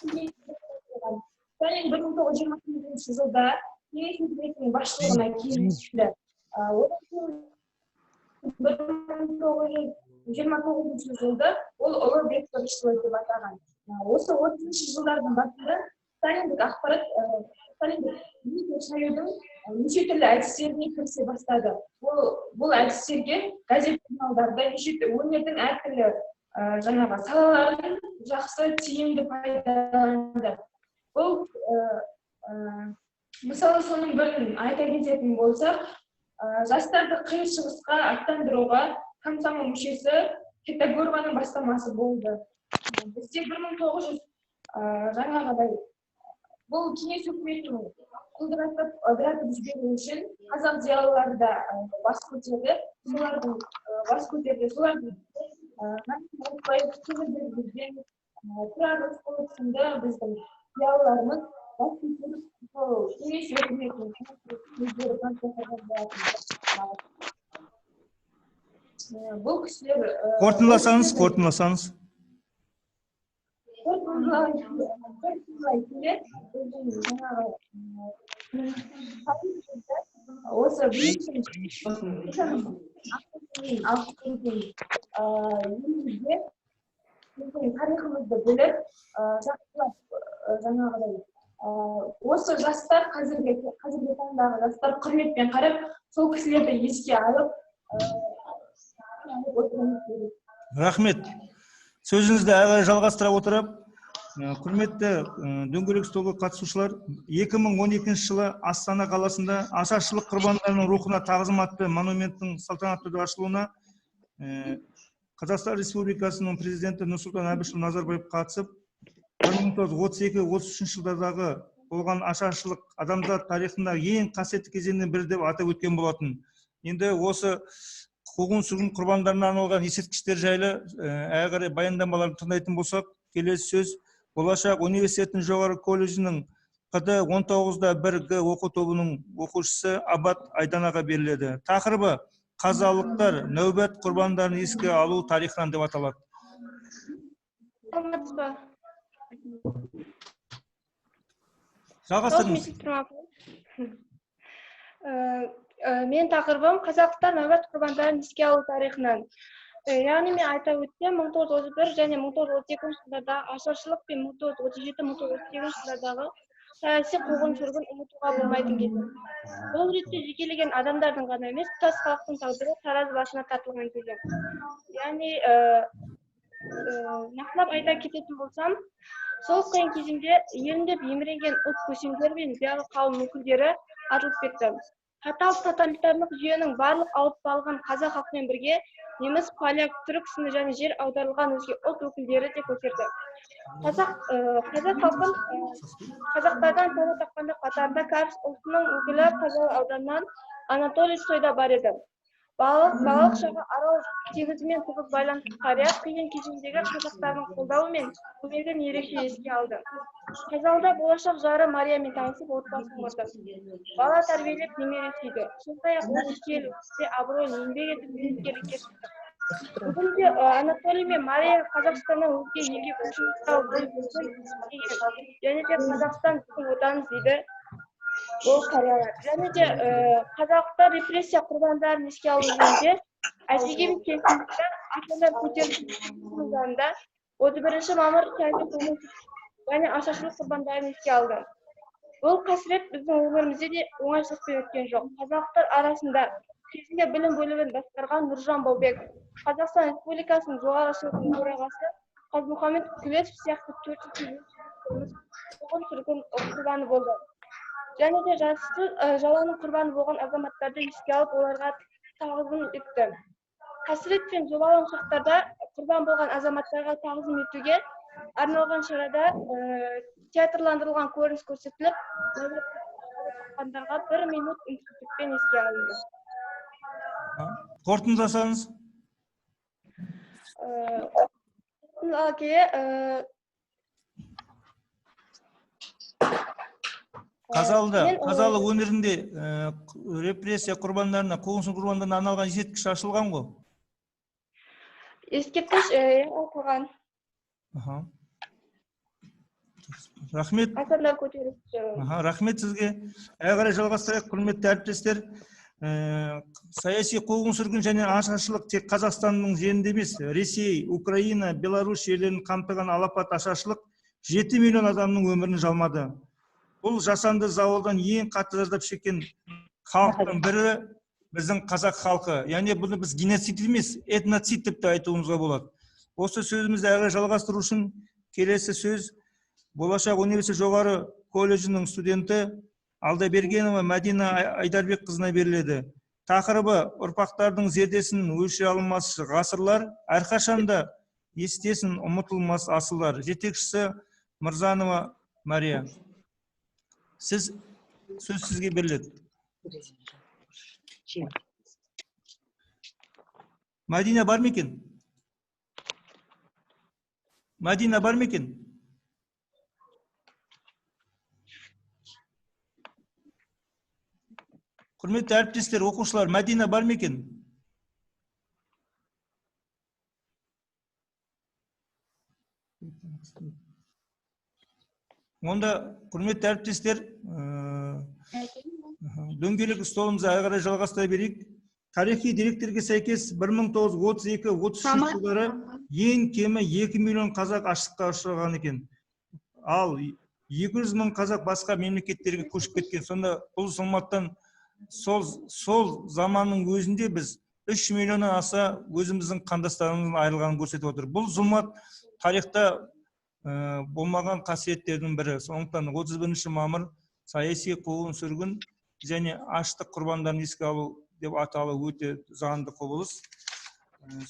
1920 жылда Кеңес үкіметінің басшылығына келді. 1929 жылда ол ұлы бекітіліші деп атаған. Осы 30 жылдардың басында сталиндік ақпарат, сталиндік шаюдың неше түрлі әдістеріне кірісе бастады. Бұл әдістерге газет журналдарда өнердің әртүрлі жаңағы салаларын жақсы тиімді пайдаланды. Бұл мысалы соның бірін айта кететін болсақ, жастарды қиын шығысқа аттандыруға комсомол мүшесі Петагорованың бастамасы болды. Бізде 1900 жаңағыдай бұл кеңес үкіметінің ыдыратып жіберу үшін қазақ зиялылары да бас көтерді. Солардың бас көтерді. Солардың Тұрар Рысқұлов сынды біздің зиялыларымыз бас көтеріп кеңес үкіметінің бұл кісілер Қорытындыласаңыз. Осы тарихымызды біліп, жаңағыдай осы жастар қазіргі таңдағы жастар құрметпен қарап, сол кісілерді еске алып Рахмет. Сөзіңізді әрі жалғастыра отырып, құрметті дөңгелек столға қатысушылар, 2012 жылы Астана қаласында ашаршылық құрбандарының рухына тағзым атты монументтің салтанатты ашылуына Қазақстан Республикасының президенті Нұрсұлтан Әбішұлы Назарбаев қатысып, 1932-33 жылдардағы болған ашаршылық адамзат тарихында ең қасиетті кезеңнің бірі деп атап өткен болатын. Енді осы қуғын-сүргін құрбандарына арналған ескерткіштер жайлы әрі қарай баяндамаларын тыңдайтын болсақ, келесі сөз Болашақ университетінің жоғары колледжінің КД-19-1Г оқу тобының оқушысы Абат Айданаға беріледі. Тақырыбы қазалықтар нәубет құрбандарын еске алу тарихынан деп аталады. Жалғастырыңыз. Мен тақырыбым қазақтар нәубет құрбандарын еске алу тарихынан. Яғни мен айта өтсем, 1931 және 1932 жылдардағы ашаршылық пен 1937-1938 жылдардағы саяси қуғын-сүргін ұмытуға болмайтын кезең. Бұл ретте жекелеген адамдардың ғана емес, тұтас халықтың тағдыры таразы басына тартылған кезең. Яғни нақтылап айта кететін болсам, сол қиын кезеңде елінде еміренген ұлт көсемдері мен зиялы қауым өкілдері атылып кетті. Қатал тоталитарлық жүйенің барлық ауыртпалығын қазақ халқымен бірге неміс, поляк, түрік сынды және жер аударылған өзге ұлт өкілдері де көтерді. Қазақ халқын қазақтардан тәуір тапқанда қатарында кәріс ұлтының өкілі Қазалы ауданынан Анатолий Сойда бар еді. Балалық шағы Арал теңізімен тығыз байланысты қария қиын кезеңдегі қазақтардың қолдауы мен көмегін ерекше еске алды. Қазалыда болашақ жары Мариямен танысып отбасын құрды. Бала тәрбиелеп немере сүйді. Сондай-ақ ол істе абыройлы еңбек етіп зейнеткерлікке шықты. Бүгінде Анатолий мен Мария Қазақстаннан өзге елге көшіп және де Қазақстан біздің отанымыз дейді ол қариялар. Және де қазақтар репрессия құрбандарын еске алу жөнінде Әйтегенов кентінде Астана көтерілісінде 31 мамыр және ашаршылық құрбандарын еске алды. Бұл қасірет біздің өмірімізде де оңайшылықпен өткен жоқ. Қазақтар арасында кезінде білім бөлімін басқарған Нұржан Баубек, Қазақстан Республикасының жоғары сотының төрағасы Қазмұхамед Күлесов сияқты 400 қуғын-сүргін құрбаны болды. Және де жассыз жаланың құрбаны болған азаматтарды еске алып, оларға тағзым етті. Қасірет пен зобалаң шақтарда құрбан болған азаматтарға тағзым етуге арналған шарада театрландырылған көрініс көрсетіліп, құрбандарға 1 минут үнсіздікпен еске алынды. Қорытындыласаңыз. Қазалы өңірінде репрессия құрбандарына, қуғын-сүргін құрбандарына арналған ескерткіш ашылған ғой? Ескерткіш ашылған. Рахмет. Рахмет сізге. Әрі қарай жалғастырайық, құрметті әріптестер. Саяси қуғын-сүргін және ашаршылық тек Қазақстанның жерінде емес, Ресей, Украина, Беларусь жерлерін қамтыған алапат ашаршылық 7 миллион адамның өмірін жалмады. Бұл жасанды зауалдан ең қатты зардап шеккен халықтың бірі біздің қазақ халқы. Яғни бұны біз геноцид емес, этноцид деп те айтуымызға болады. Осы сөзімізді әрі жалғастыру үшін келесі сөз Болашақ университет жоғары колледжінің студенті Алдабергенова Мәдина Айдарбек қызына беріледі. тақырыбы ұрпақтардың зердесін өлшей алмас ғасырлар, әрқашанда естесін ұмытылмас асылдар. Жетекшісі Мырзанова Мария. Сөз сізге беріледі. Мадина бар ма екен? Мадина бар ма екен? Құрметті әріптестер, оқушылар, Мадина бар ма екен? Онда, құрметті әріптестер, дөңгелек столымызды ары қарай жалғастыра берейік. Тарихи деректерге сәйкес 1932-33 жылдары ең кемі 2 миллион қазақ аштыққа ұшыраған екен. Ал 200 мың қазақ басқа мемлекеттерге көшіп кеткен. Сонда бұл зұлматтан сол заманның өзінде біз 3 миллионнан аса өзіміздің қандастарымыздың айырылғанын көрсетіп отыр. Бұл зұлмат тарихта болмаған қасиеттердің бірі. Сондықтан 31 мамыр саяси қуғын-сүргін және аштық құрбандарын еске алу деп аталу өте заңды құбылыс.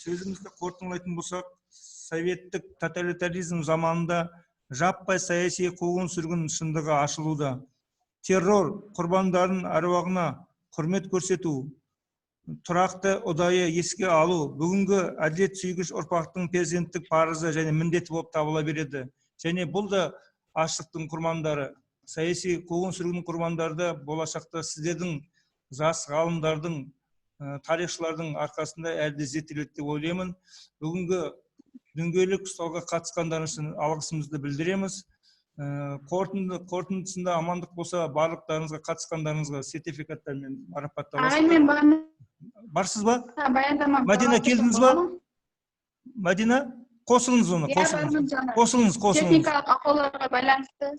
Сөзімізді қорытындылайтын болсақ, советтік тоталитаризм заманында жаппай саяси қуғын-сүргін шындығы ашылуда. Террор құрбандарын әруағына құрмет көрсету, тұрақты ұдайы еске алу бүгінгі әділет сүйгіш ұрпақтың перзенттік парызы және міндеті болып табыла береді. Және бұл да аштықтың құрбандары, саяси қуғын-сүргін құрбандарды болашақта сіздердің жас ғалымдардың, тарихшылардың арқасында әлде зерттеледі деп ойлаймын. Бүгінгі дөңгелек столға қатысқандарыңыз үшін алғысымызды білдіреміз. Қорытындысында амандық болса, барлықтарыңызға қатысқандарыңызға сертификаттармен марапатталасыздар. Барсыз ба? Мадина, келдіңіз ба? Мадина, қосылыңыз оны, қосылыңыз. Техникалық ақауларға байланысты.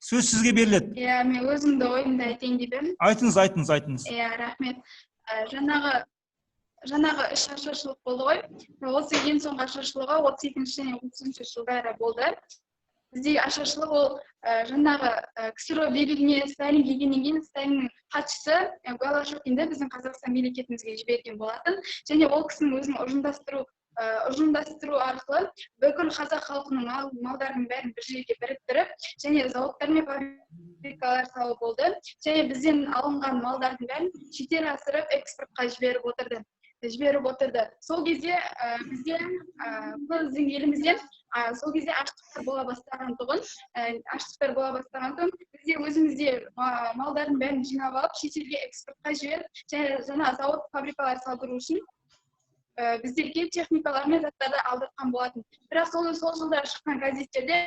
Сөз сізге беріледі. Мен өзімді ойымды айтайын деп едім. Айтыңыз. Рахмет. Жаңағы үш ашаршылық болды ғой. Осы ең соңғы ашаршылығы 32-ші және 30-ші жылдары болды. Бізде ашаршылық ол жаңағы КСРО билігіне Сталин келгеннен кейін Сталиннің хатшысы Голошокинді біздің Қазақстан мемлекетімізге жіберген болатын. Және ол кісінің өзінің ұжымдастыру арқылы бүкіл қазақ халқының малдарының бәрін бір жерге біріктіріп, және зауыттар мен фабрикалар салу болды. Және бізден алынған малдардың бәрін шетел асырып экспортқа жіберіп отырды. Сол кезде біздің елімізден сол кезде аштықтар бола бастаған тұғын, бізде өзімізде малдардың бәрін жинап алып, шетелге экспортқа жіберіп, және жаңа зауыт фабрикалар салдыру үшін біздерге техникалар мен заттарды алдыртқан болатын. Бірақ сол жылдары шыққан газеттерде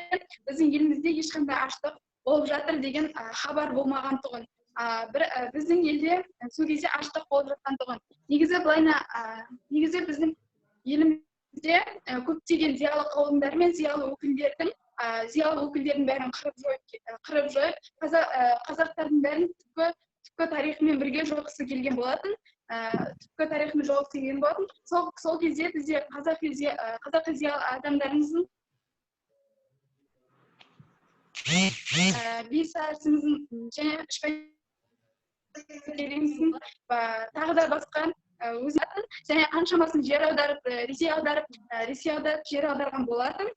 біздің елімізде ешқандай аштық болып жатыр деген хабар болмаған тұғын. Біздің елде сол кезде аштық болып жатқан тұғын. Негізі біздің елімізде көптеген зиялы қауымдар мен зиялы өкілдердің бәрін қырып жойып, қазақтардың бәрін түпкі тарихымен бірге жоғысы келген болатын. Сол кезде бізде қазақи зиялы адамдарымыздың бес арысымыздың және үш бәйтерегіміздің тағы да басқа өзінің және қаншамасын жер аударып, Ресей аударып жер аударған болатын.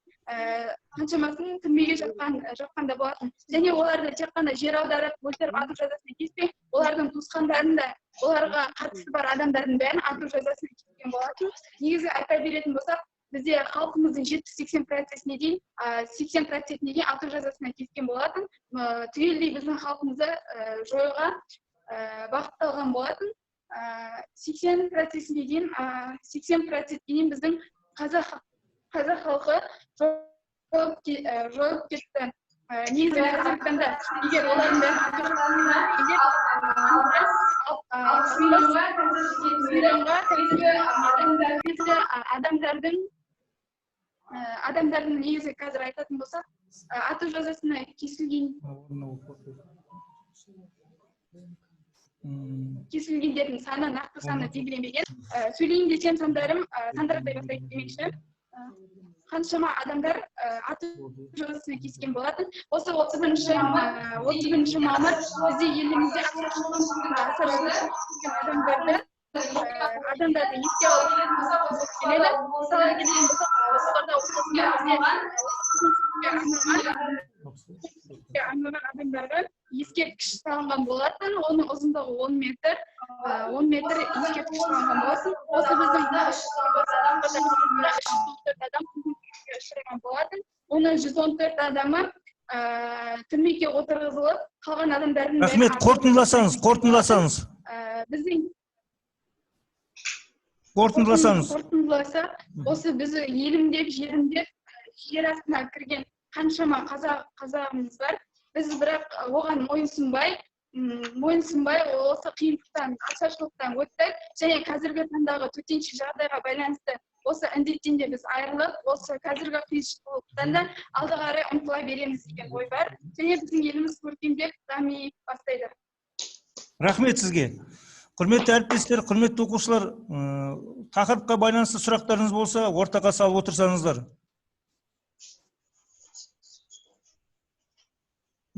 Қаншамасын түрмеге жатқанда болатын. Және оларды тек қана жер аударып, өлтіріп ату жазасына кеспей, олардың туысқандарын да, оларға қатысы бар адамдардың бәрін ату жазасына кескен болатын. Негізі айта беретін болсақ, бізде халқымыздың 70-80%-іне дейін ату жазасына кескен болатын. Түгелдей біздің халқымызды жоюға бағытталған болатын. 80%-ге дейін біздің қазақ халқы жойылып кетті. Негізі қазіргі таңда егер олардың бәрін адамдардың негізі қазір айтатын болсақ, ату жазасына кесілгендердің саны, нақты саны белгіленбеген. Сөйлейін десем сандардай бастайды демекші. қаншама адамдар аты жазасына кескен болатын. Осы 31 мамыр бізде елімізде адамдарды еске алып келеді. Мысалы келген болсақ, адамдарға ескерткіш салынған болатын. Оның ұзындығы 10 метр. 10 метр ескерткіш салынған болатын. Осы біздің адам ұшыраған болатын. Оның 114 адамы түрмеге отырғызылып, қалған адамдардың Рахмет, қорытындыласаңыз. Біздің Қорытындыласа, осы біз елімдеп, жерімдеп, жер астына кірген қаншама қазағымыз бар. Біз бірақ оған мойынсұнбай, осы қиындықтан, ашаршылықтан өттік. Және қазіргі таңдағы төтенше жағдайға байланысты осы індеттен де біз айырылып, осы қазіргі қиыншылықтан да алға қарай ұмтыла береміз деген ой бар. Және біздің еліміз өркендеп, дами бастайды. рахмет сізге. Құрметті әріптестер, құрметті оқушылар, тақырыпқа байланысты сұрақтарыңыз болса, ортаға салып отырсаңыздар.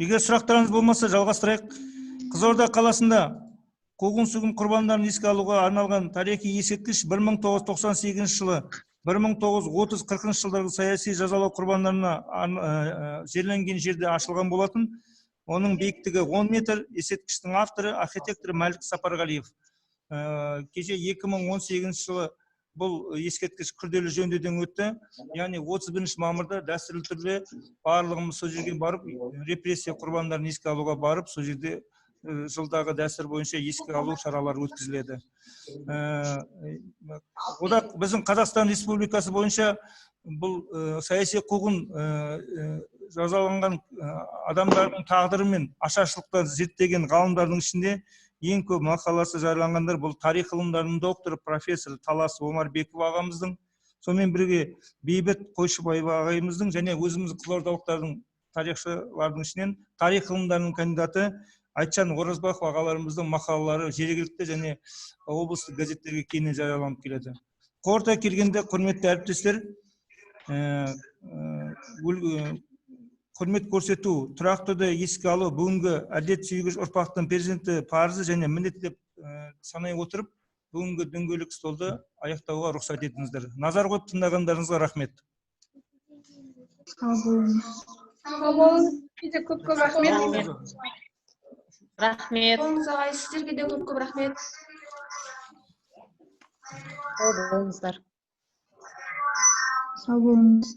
Егер сұрақтарыңыз болмаса, жалғастырайық. Қызылорда қаласында қуғын-сүргін құрбандарын еске алуға арналған тарихи ескерткіш 1998 жылы 1930-40 жылдарғы саяси жазалау құрбандарына жерленген жерде ашылған болатын. Оның биіктігі 10 метр, ескерткіштің авторы архитектор Мәлік Сапарғалиев. Кеше 2018 жылы бұл ескерткіш күрделі жөндеуден өтті. Яғни 31 мамырда дәстүрлі түрде барлығымыз сол жерге барып, репрессия құрбандарын еске алуға барып, сол жерде жылдағы дәстүр бойынша еске алу шаралары өткізіледі. Одақ біздің Қазақстан Республикасы бойынша бұл саяси қуғын жазаланған адамдардың тағдыры мен ашаршылықтан зерттеген ғалымдардың ішінде ең көп мақаласы жарияланғандар бұл тарих ғылымдарының докторы профессор Талас Омарбеков ағамыздың, сонымен бірге Бейбіт Қойшыбаева ағайымыздың және өзіміз қызылордалықтардың тарихшылардың ішінен тарих ғылымдарының кандидаты Айтжан Оразбақов ағаларымыздың мақалалары жергілікті және облыстық газеттерге кеңінен жарияланып келеді. Қорыта келгенде, құрметті әріптестер, құрмет көрсету, тұрақты түрде еске алу бүгінгі әдет сүйгіш ұрпақтың перзенті парызы және міндет деп санай отырып, бүгінгі дөңгелек столды аяқтауға рұқсат етіңіздер. Назар қойып тыңдағандарыңызға рахмет. Сау болыңыз. Көп рахмет. Рахмет. Сіздерге де көп рахмет. Сау болыңыздар. Сау болыңыз.